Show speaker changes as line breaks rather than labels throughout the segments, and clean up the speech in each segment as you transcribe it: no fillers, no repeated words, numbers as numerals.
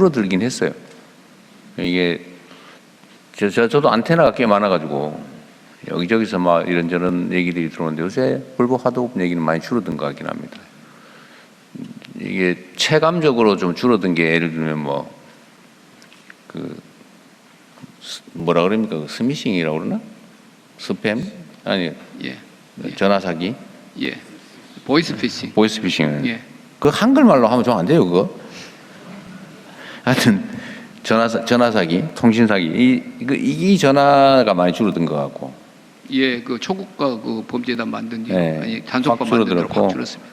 줄어들긴 했어요. 이게 저도 안테나가 꽤 많아가지고 여기저기서 막 이런저런 얘기들이 들어오는데 요새 불법 하도급 얘기는 많이 줄어든 것 같긴 합니다. 이게 체감적으로 좀 줄어든 게 예를 들면 뭐라 그럽니까? 스미싱이라고 그러나? 스팸? 아니,
예.
전화 사기?
예. 보이스피싱.
보이스피싱.
예.
그 한글말로 하면 좀 안 돼요, 그거? 하여튼 전화 사기, 통신 사기 이 전화가 많이 줄어든 것 같고.
예, 그 초국가 그 범죄단 만든 지
네,
아니 단속반 만든 데로 확 줄었습니다.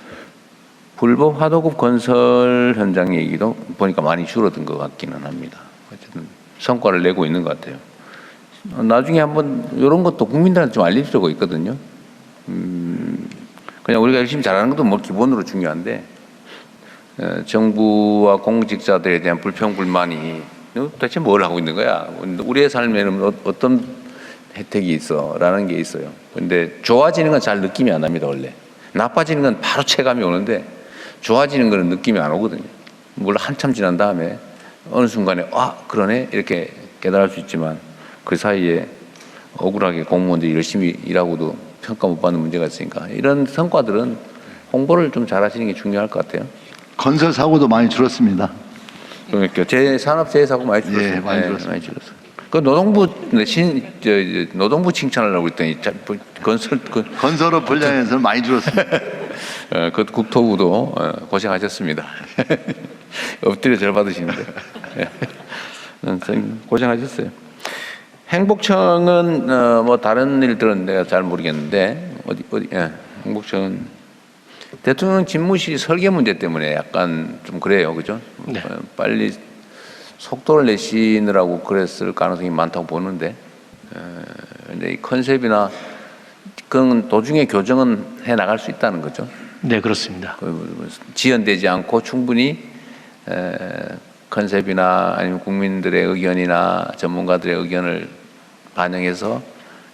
불법 하도급 건설 현장 얘기도 보니까 많이 줄어든 것 같기는 합니다. 어쨌든 성과를 내고 있는 것 같아요. 나중에 한번 이런 것도 국민들한테 좀 알릴 필요가 있거든요. 그냥 우리가 열심히 잘하는 것도 뭐 기본으로 중요한데 정부와 공직자들에 대한 불평 불만이 대체 뭘 하고 있는 거야? 우리의 삶에는 어떤 혜택이 있어? 라는 게 있어요. 근데 좋아지는 건 잘 느낌이 안 납니다, 원래. 나빠지는 건 바로 체감이 오는데 좋아지는 거는 느낌이 안 오거든요. 물론 한참 지난 다음에 어느 순간에 그러네? 이렇게 깨달을 수 있지만 그 사이에 억울하게 공무원들이 열심히 일하고도 평가 못 받는 문제가 있으니까 이런 성과들은 홍보를 좀 잘하시는 게 중요할 것 같아요.
건설 사고도 많이 줄었습니다.
그러니까 산업재해사고 많이 줄었어요.
예, 많이 줄었습니다.
많이 줄었어요. 그 노동부 칭찬하려고 그랬더니
건설업 분야에서는 많이 줄었습니다.
그 국토부도 고생하셨습니다. 엎드려 절 받으시는데 고생하셨어요. 행복청은 뭐 다른 일들은 내가 잘 모르겠는데 행복청은 대통령 집무실 설계 문제 때문에 약간 좀 그래요, 그죠?
네.
빨리 속도를 내시느라고 그랬을 가능성이 많다고 보는데, 근데 이 컨셉이나 그런 도중에 교정은 해 나갈 수 있다는 거죠.
네, 그렇습니다.
지연되지 않고 충분히 컨셉이나 아니면 국민들의 의견이나 전문가들의 의견을 반영해서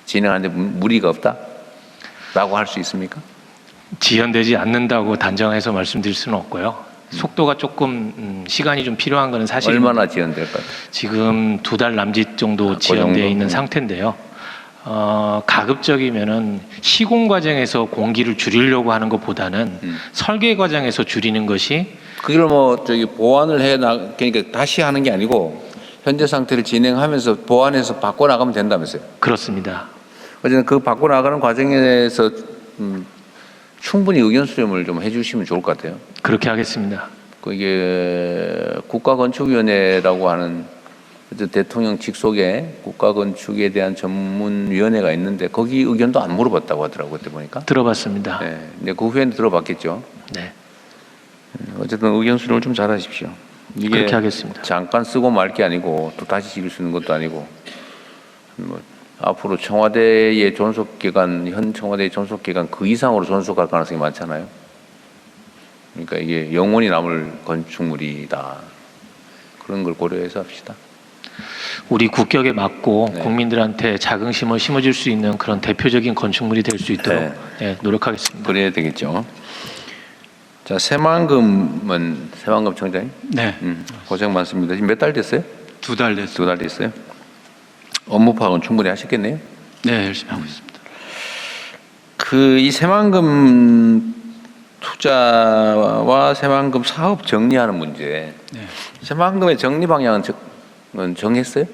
진행하는데 무리가 없다라고 할 수 있습니까?
지연되지 않는다고 단정해서 말씀드릴 수는 없고요. 속도가 조금 시간이 좀 필요한 것은 사실입니다.
얼마나 지연될 것 같아요?
지금 2달 남짓 정도 지연되어 있는 상태인데요. 가급적이면은 시공 과정에서 공기를 줄이려고 하는 것보다는 설계 과정에서 줄이는 것이
그걸 보완을 그러니까 다시 하는 게 아니고 현재 상태를 진행하면서 보완해서 바꿔 나가면 된다면서요?
그렇습니다.
어쨌든 그 바꿔 나가는 과정에서 충분히 의견 수렴을 좀 해주시면 좋을 것 같아요.
그렇게 하겠습니다.
이게 국가건축위원회라고 하는 대통령 직속에 국가건축에 대한 전문위원회가 있는데 거기 의견도 안 물어봤다고 하더라고요. 그때 보니까.
들어봤습니다.
네, 근데 그 후에는 들어봤겠죠.
네,
어쨌든 의견 수렴을 좀 잘하십시오. 이게
그렇게 하겠습니다.
잠깐 쓰고 말 게 아니고 또 다시 지을 수 있는 것도 아니고 앞으로 청와대의 존속기간, 현 청와대의 존속기간 그 이상으로 존속할 가능성이 많잖아요. 그러니까 이게 영원히 남을 건축물이다. 그런 걸 고려해서 합시다.
우리 국격에 맞고
네.
국민들한테 자긍심을 심어줄 수 있는 그런 대표적인 건축물이 될 수 있도록 노력하겠습니다.
그래야 되겠죠. 자, 새만금 청장님.
네,
고생 많습니다. 지금 몇 달 됐어요?
2달 됐습니다.
2달 됐어요? 업무 파악은 충분히 하셨겠네요?
네, 열심히 하고 있습니다.
이 새만금 투자와 새만금 사업 정리하는 문제.
네.
새만금의 정리 방향은 정했어요?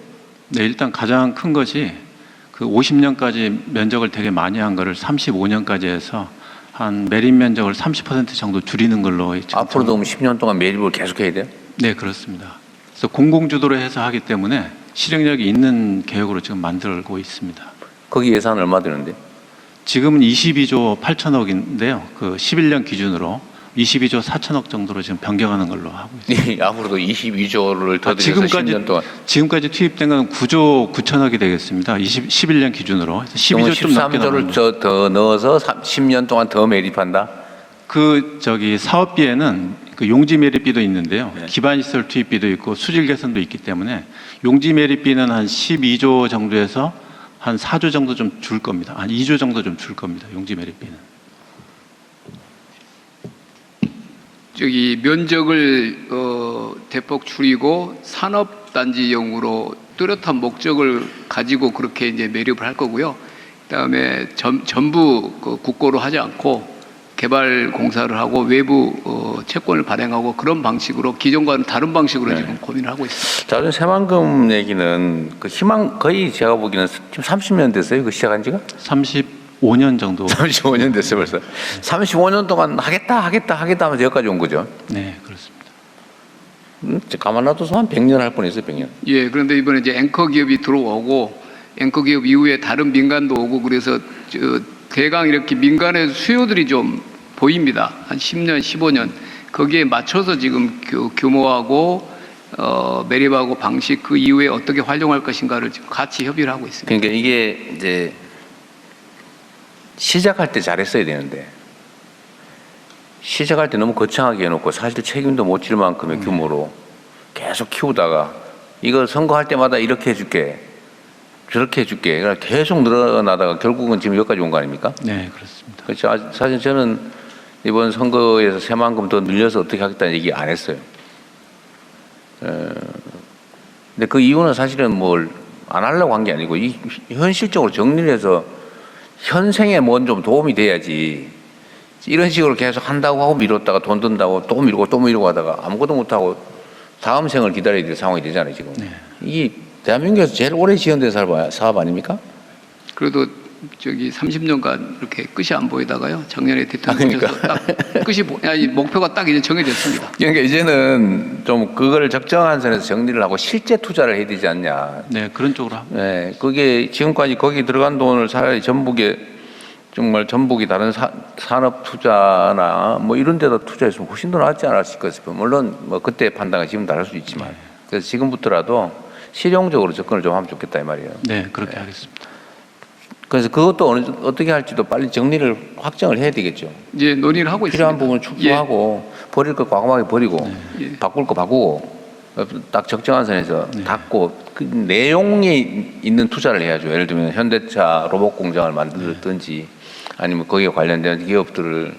네, 일단 가장 큰 것이 그 50년까지 면적을 되게 많이 한 거를 35년까지 해서 한 매립 면적을 30% 정도 줄이는 걸로
앞으로도 10년 동안 매립을 계속해야 돼요?
네, 그렇습니다. 그래서 공공주도로 해서 하기 때문에 실행력이 있는 계획으로 지금 만들고 있습니다.
거기 예산 얼마 드는데?
지금은 22조 8천억인데요. 그 11년 기준으로 22조 4천억 정도로 지금 변경하는 걸로 하고 있습니다.
앞으로도 22조를 더 들여서 10년 동안.
지금까지 투입된 건 9조 9천억이 되겠습니다. 11년 기준으로. 12조 좀 넘게
13조를 더 넣어서 10년 동안 더 매립한다?
사업비에는 그 용지 매립비도 있는데요.
네.
기반시설 투입비도 있고 수질 개선도 있기 때문에 용지 매립비는 한 12조 정도에서 한 4조 정도 좀 줄 겁니다. 한 2조 정도 좀 줄 겁니다. 용지 매립비는.
저기 면적을 대폭 줄이고 산업단지용으로 뚜렷한 목적을 가지고 그렇게 이제 매립을 할 거고요. 그다음에 전부 국고로 하지 않고 개발 공사를 하고 외부 채권을 발행하고 그런 방식으로 기존과는 다른 방식으로 지금 고민을 하고 있습니다.
자, 요즘 새만금 얘기는 그 희망 거의 제가 보기에는 지금 30년 됐어요. 그 시작한 지가?
35년 정도.
35년 됐어요, 벌써. 35년 동안 하겠다 하면서 여기까지 온 거죠.
네, 그렇습니다.
가만 놔둬서 한 100년 할 뻔했어요, 100년.
예, 그런데 이번에 이제 앵커 기업이 들어오고 앵커 기업 이후에 다른 민간도 오고 그래서 대강 이렇게 민간의 수요들이 좀 보입니다. 한 10년, 15년 거기에 맞춰서 지금 규모하고 매립하고 방식 그 이후에 어떻게 활용할 것인가를 지금 같이 협의를 하고 있습니다.
그러니까 이게 이제 시작할 때 잘했어야 되는데 시작할 때 너무 거창하게 해놓고 사실 책임도 못 질 만큼의 규모로 계속 키우다가 이거 선거할 때마다 이렇게 해줄게 저렇게 해줄게 그러니까 계속 늘어나다가 결국은 지금 여기까지 온 거 아닙니까?
네, 그렇습니다.
그렇죠. 사실 저는 이번 선거에서 새만금 더 늘려서 어떻게 하겠다는 얘기 안 했어요. 근데 그 이유는 사실은 뭘 안 하려고 한 게 아니고 현실적으로 정리를 해서 현생에 뭔 좀 도움이 돼야지 이런 식으로 계속 한다고 하고 미뤘다가 돈 든다고 또 미루고 또 미루고 하다가 아무것도 못하고 다음 생을 기다려야 될 상황이 되잖아요 지금.
네.
이게 대한민국에서 제일 오래 지연된 사업 아닙니까?
그래도 저기 30년간 이렇게 끝이 안 보이다가요. 작년에 대통령께서 딱 끝이 목표가 딱 이제 정해졌습니다.
그러니까 이제는 좀 그거를 적정한 선에서 정리를 하고 실제 투자를 해야 되지 않냐.
네, 그런 쪽으로 합니다.
네, 그게 지금까지 거기 들어간 돈을 차라리 전북이 다른 산업 투자나 뭐 이런 데다 투자했으면 훨씬 더 낫지 않았을까 싶어요. 물론 뭐 그때 판단이 지금 다를 수 있지만 그래서 지금부터라도 실용적으로 접근을 좀 하면 좋겠다 이 말이에요.
네, 그렇게 하겠습니다.
그래서 그것도 어떻게 할지도 빨리 정리를 확정을 해야 되겠죠.
이제 논의를 하고 있습니다.
필요한 부분을 축소하고 버릴 거 과감하게 버리고
예.
바꿀 거 바꾸고 딱 적정한 선에서 닫고 그 내용이 있는 투자를 해야죠. 예를 들면 현대차 로봇 공장을 만들든지 아니면 거기에 관련된 기업들을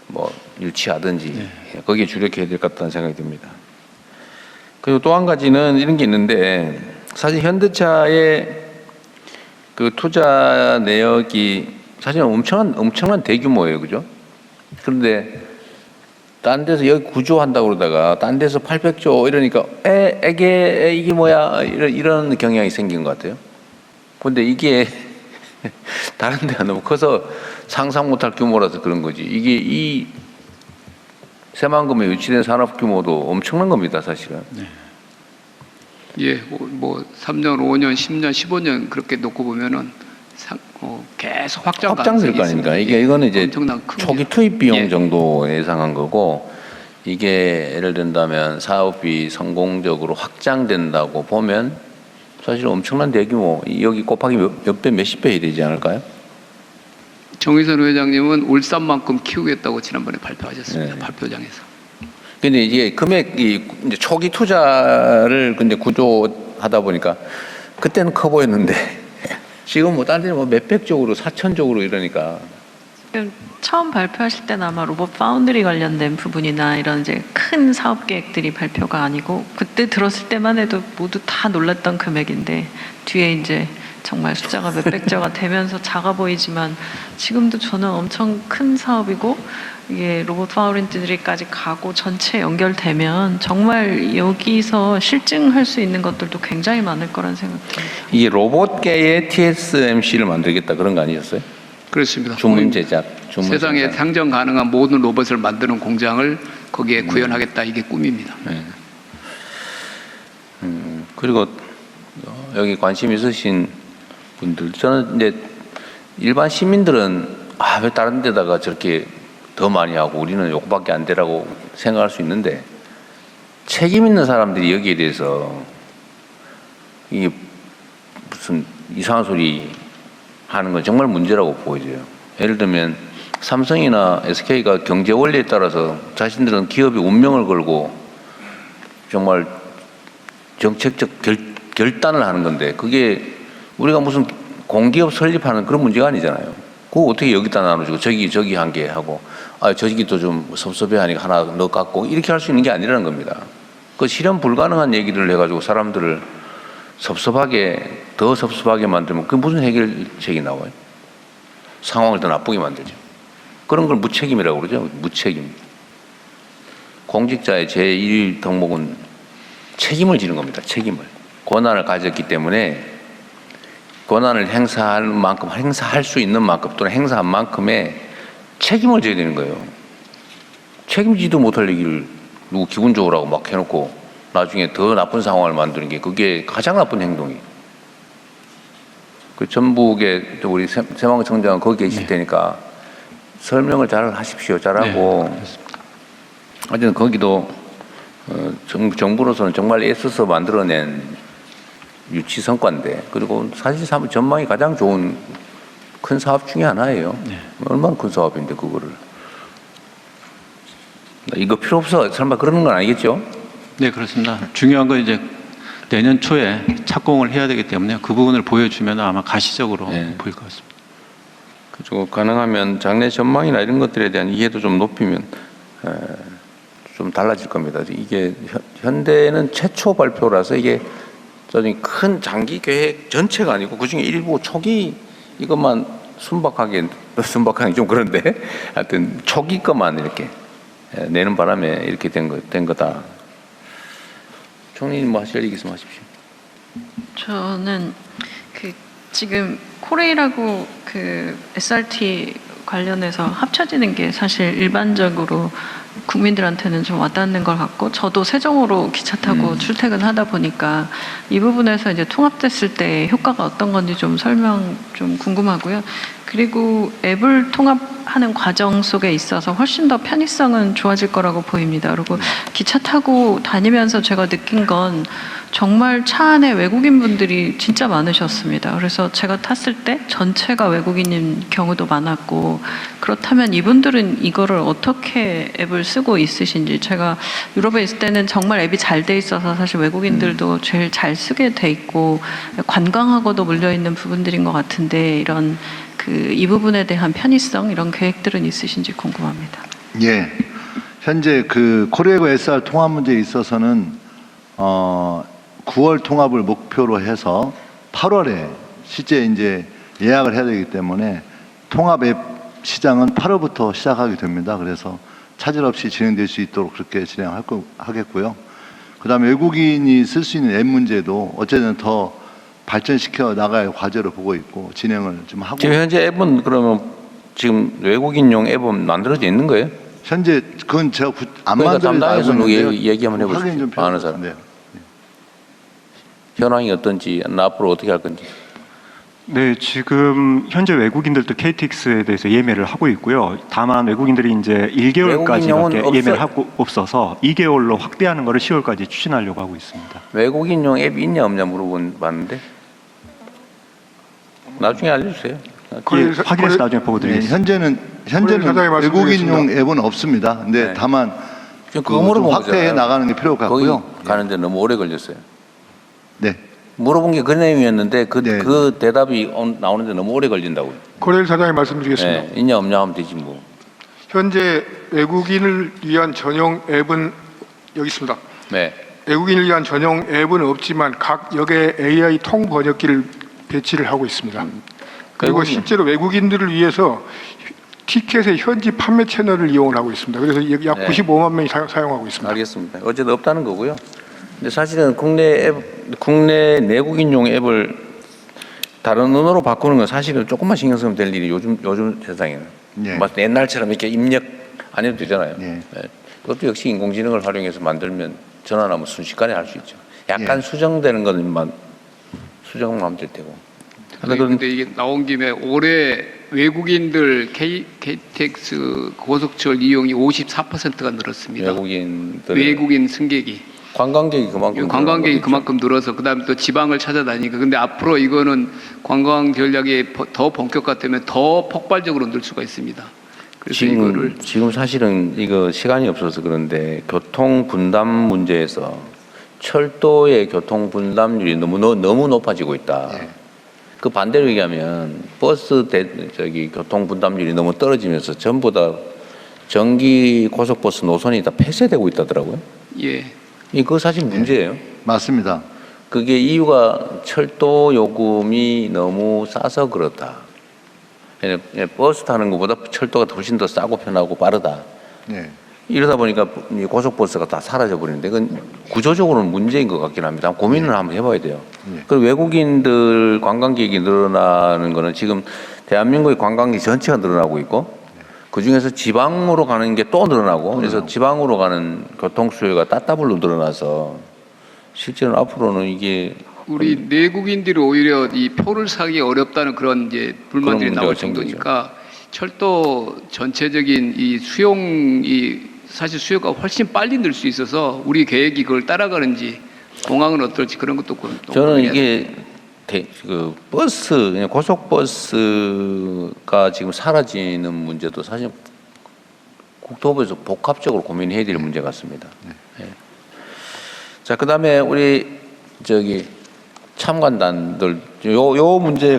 뭐 유치하든지 거기에 주력해야 될 것 같다는 생각이 듭니다. 그리고 또 한 가지는 이런 게 있는데 사실 현대차의 그 투자 내역이 사실 엄청난 대규모예요, 그죠? 그런데 딴 데서 여기 구조한다고 그러다가 딴 데서 800조 이러니까 이게 뭐야 이런 경향이 생긴 것 같아요. 그런데 이게 다른 데가 너무 커서 상상 못할 규모라서 그런 거지. 이게 이 새만금에 유치된 산업 규모도 엄청난 겁니다, 사실은.
네.
예, 뭐 3년, 5년, 10년, 15년 그렇게 놓고 보면은 계속
확장될 거 아닙니까? 이거는 이제
엄청난 큰
초기 투입 비용
예.
정도 예상한 거고 이게 예를 든다면 사업이 성공적으로 확장된다고 보면 사실 엄청난 대규모 여기 곱하기 몇 배, 몇십 배 되지 않을까요?
정의선 회장님은 울산만큼 키우겠다고 지난번에 발표하셨습니다.
네.
발표장에서.
근데 이게 금액이 이제 초기 투자를 근데 구조하다 보니까 그때는 커 보였는데 지금 뭐 딴 데는 뭐 몇백적으로 4천적으로 이러니까
처음 발표하실 때는 아마 로봇 파운드리 관련된 부분이나 이런 이제 큰 사업 계획들이 발표가 아니고 그때 들었을 때만 해도 모두 다 놀랐던 금액인데 뒤에 이제 정말 숫자가 몇백조가 되면서 작아 보이지만 지금도 저는 엄청 큰 사업이고 이게 로봇 파운드리까지 가고 전체 연결되면 정말 여기서 실증할 수 있는 것들도 굉장히 많을 거란 생각합니다.
이게 로봇계의 TSMC를 만들겠다 그런 거 아니었어요?
그렇습니다.
주문 제작, 주문
세상에
생산.
상정 가능한 모든 로봇을 만드는 공장을 거기에 구현하겠다 이게 꿈입니다.
네. 그리고 여기 관심 있으신 분들 저는 이제 일반 시민들은 왜 다른 데다가 저렇게 더 많이 하고 우리는 요거밖에 안 되라고 생각할 수 있는데 책임 있는 사람들이 여기에 대해서 이게 무슨 이상한 소리 하는 건 정말 문제라고 보여져요. 예를 들면 삼성이나 SK가 경제 원리에 따라서 자신들은 기업의 운명을 걸고 정말 정책적 결단을 하는 건데 그게 우리가 무슨 공기업 설립하는 그런 문제가 아니잖아요. 그거 어떻게 여기다 나눠주고 저기 한 개 하고 저기도 좀 섭섭해하니까 하나 넣어 갖고 이렇게 할 수 있는 게 아니라는 겁니다. 그 실현 불가능한 얘기를 해가지고 사람들을 더 섭섭하게 만들면 그게 무슨 해결책이 나와요? 상황을 더 나쁘게 만들죠. 그런 걸 무책임이라고 그러죠. 무책임. 공직자의 제1 덕목은 책임을 지는 겁니다. 책임을. 권한을 가졌기 때문에 권한을 행사할 수 있는 만큼 또는 행사한 만큼의 책임을 져야 되는 거예요. 책임지도 못할 얘기를 누구 기분 좋으라고 막 해놓고 나중에 더 나쁜 상황을 만드는 게 그게 가장 나쁜 행동이에요. 그 전북에 우리 세망 청장은 거기 계실 테니까 설명을 잘 하십시오. 잘하고. 어쨌든 거기도 정부로서는 정말 애써서 만들어낸 유치 성과인데 그리고 사실 전망이 가장 좋은 큰 사업 중에 하나예요. 얼마나 큰 사업인데 그거를. 이거 필요 없어. 설마 그러는 건 아니겠죠?
네, 그렇습니다. 중요한 건 이제 내년 초에 착공을 해야 되기 때문에 그 부분을 보여주면 아마 가시적으로 보일 것 같습니다.
그리고 가능하면 장래 전망이나 이런 것들에 대한 이해도 좀 높이면 좀 달라질 겁니다. 이게 현대는 최초 발표라서 이게 큰 장기 계획 전체가 아니고 그중에 일부 초기 이것만 순박하게 좀 그런데 하여튼 초기 것만 이렇게 내는 바람에 이렇게 된 거다. 총리님 뭐 하실 얘기 있으면 하십시오.
저는 지금 코레일하고 SRT 관련해서 합쳐지는 게 사실 일반적으로 국민들한테는 좀 와닿는 걸 같고 저도 세종으로 기차 타고 출퇴근하다 보니까 이 부분에서 이제 통합됐을 때 효과가 어떤 건지 좀 설명 좀 궁금하고요. 그리고 앱을 통합하는 과정 속에 있어서 훨씬 더 편의성은 좋아질 거라고 보입니다. 그리고 기차 타고 다니면서 제가 느낀 건 정말 차 안에 외국인 분들이 진짜 많으셨습니다. 그래서 제가 탔을 때 전체가 외국인인 경우도 많았고 그렇다면 이분들은 이거를 어떻게 앱을 쓰고 있으신지 제가 유럽에 있을 때는 정말 앱이 잘 돼 있어서 사실 외국인들도 제일 잘 쓰게 돼 있고 관광하고도 물려있는 부분들인 것 같은데 이런 이 부분에 대한 편의성 이런 계획들은 있으신지 궁금합니다.
예. 현재 코레일과 SR 통합 문제에 있어서는 9월 통합을 목표로 해서 8월에 실제 이제 예약을 해야 되기 때문에 통합 앱 시장은 8월부터 시작하게 됩니다. 그래서 차질 없이 진행될 수 있도록 그렇게 진행하겠고요. 그다음에 외국인이 쓸 수 있는 앱 문제도 어쨌든 더 발전시켜 나갈 과제로 보고 있고 진행을 좀 하고.
지금 현재 앱은 그러면 지금 외국인용 앱은 만들어져 있는 거예요?
현재 그건 제가 안
그러니까
만들어서
담당해서
알고 있는데요.
얘기 한번 해보십시오.
확인이 좀
아는 사람.
필요한데요.
현황이 어떤지 앞으로 어떻게 할 건지.
네, 지금 현재 외국인들도 KTX에 대해서 예매를 하고 있고요. 다만 외국인들이 이제 1개월까지밖에 예매를 하고 없어서 2개월로 확대하는 것을 10월까지 추진하려고 하고 있습니다.
외국인용 앱이 있냐 없냐 물어봤는데 나중에 알려주세요.
예, 확인해서 나중에 보고 드리겠습니다.
현재는 외국인용 앱은 없습니다. 근데
네.
다만
지금 그거 물어본
확대해
거잖아요.
나가는 게 필요할 것 같고요.
거기 가는데 너무 오래 걸렸어요.
네.
물어본 게 그 내용이었는데
네.
그 대답이 나오는데 너무 오래 걸린다고요.
코레일 사장님 말씀드리겠습니다.
네, 있냐 없냐 하면 되지 뭐.
현재 외국인을 위한 전용 앱은 여기 있습니다.
네.
외국인을 위한 전용 앱은 없지만 각 역에 AI 통 번역기를 배치를 하고 있습니다. 그리고
외국인.
실제로 외국인들을 위해서 티켓의 현지 판매 채널을 이용을 하고 있습니다. 그래서 약
네.
95만 명이 사용하고 있습니다.
알겠습니다. 어쨌든 없다는 거고요. 근데 사실은 국내 내국인용 앱을 다른 언어로 바꾸는 건 사실은 조금만 신경 쓰면 될 일이 요즘 세상에는.
네.
옛날처럼 이렇게 입력 안 해도 되잖아요.
네.
네. 그것도 역시 인공지능을 활용해서 만들면 전환하면 순식간에 할 수 있죠. 약간
예.
수정되는 것만 수정만 하면 될 테고.
근데 이게 나온 김에 올해 외국인들 KTX 고속철 이용이 54%가 늘었습니다. 외국인 승객이.
관광객이
그만큼 늘어서 그다음에 또 지방을 찾아다니니까 근데 앞으로 이거는 관광 전략이 더 본격화되면 더 폭발적으로 늘 수가 있습니다. 그래서
지금 사실은 이거 시간이 없어서 그런데 교통 분담 문제에서 철도의 교통 분담률이 너무 높아지고 있다.
네.
그 반대로 얘기하면 버스 교통 분담률이 너무 떨어지면서 전부 다 전기 고속버스 노선이 다 폐쇄되고 있다더라고요.
예.
이거 사실 문제예요.
맞습니다.
그게 이유가 철도 요금이 너무 싸서 그렇다. 그냥 버스 타는 것보다 철도가 훨씬 더 싸고 편하고 빠르다.
네.
이러다 보니까 이 고속버스가 다 사라져 버리는데 그건 구조적으로는 문제인 것 같긴 합니다. 고민을 한번 해봐야 돼요.
네.
그 외국인들 관광객이 늘어나는 거는 지금 대한민국의 관광객 전체가 늘어나고 있고 그 중에서 지방으로 가는 게 또 늘어나고 그래서 지방으로 가는 교통 수요가 따따블로 늘어나서 실제로 앞으로는 이게
우리 내국인들이 오히려 이 표를 사기 어렵다는 그런 이제 불만들이
그런
나올
문제가
정도니까 철도 전체적인 이 수용이 사실 수요가 훨씬 빨리 늘 수 있어서 우리 계획이 그걸 따라가는지 공항은 어떨지 그런 것도
저는 이게 그 버스 그냥 고속버스가 지금 사라지는 문제도 사실 국토부에서 복합적으로 고민해야 될 문제 같습니다. 예. 자, 그다음에 우리 저기 참관단들 요 문제가